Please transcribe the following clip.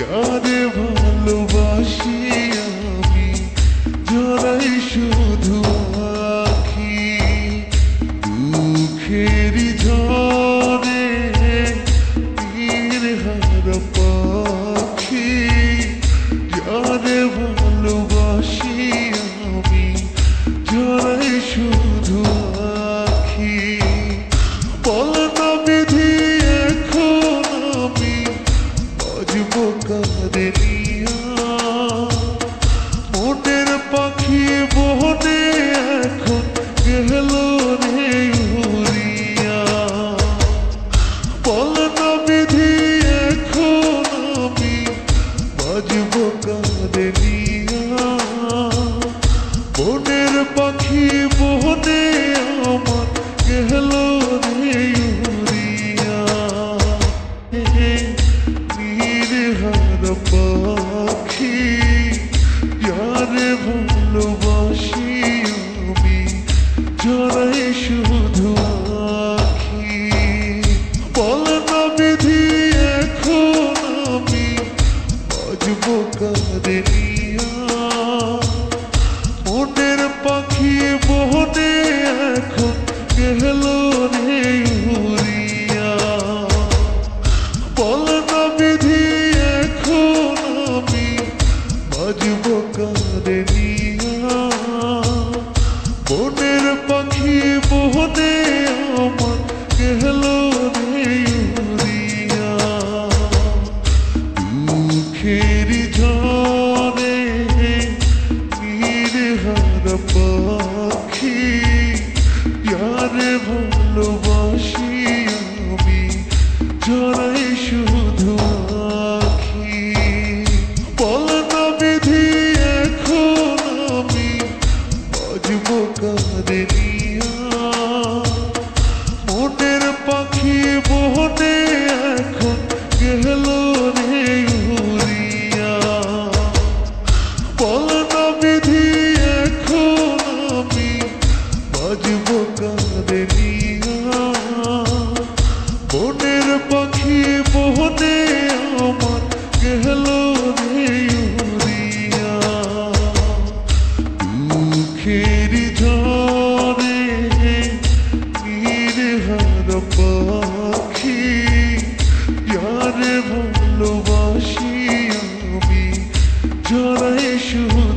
যারে ভালোবাসি আমি জড়াই শুধু আখি দুঃখেরই ঝড়ে তীর হারা পাখি যারে ভালোবাসি আমি জড়াই শুধু আখি বল না বিধি এখন আমি বাজব কাঁদে নিয়া মনের পাখি বনে এখন গেল রে উড়িয়া বল না বিধি এখন আমি বাজব কাঁদে নিয়া মনের পাখি বনে আমার গেল রে উড়িয়া নির্হারা পাখি যারে ভালোবাসি আমি জড়াই শুধু আখি বল না বিধি এখন আমি বাজব কাঁদে নিয়া মনের পাখি বনে এখন গেল রে উড়িয়া বল না বিধি এখন আমি বাজব কাঁদে নিয়া মনের পাখি বনে আমার গেল রে উড়িয়া দুঃখেরই ঝড়ে নির্হারা পাখি যারে ভালোবাসি আমি জড়াই শুধু আখি বল না বিধি এখন আমি বাজব কাঁদে নিয়া মনের পাখি বনে এখন গেল রে উড়িয়া বল না বিধি এখন আমি বাজব কাঁদে নিয়া মনের পাখি বনে আমার গেল রে উড়িয়া দুঃখেরই ঝড়ে নির্হারা পাখি যারে ভালোবাসি আমি জড়াই শুধু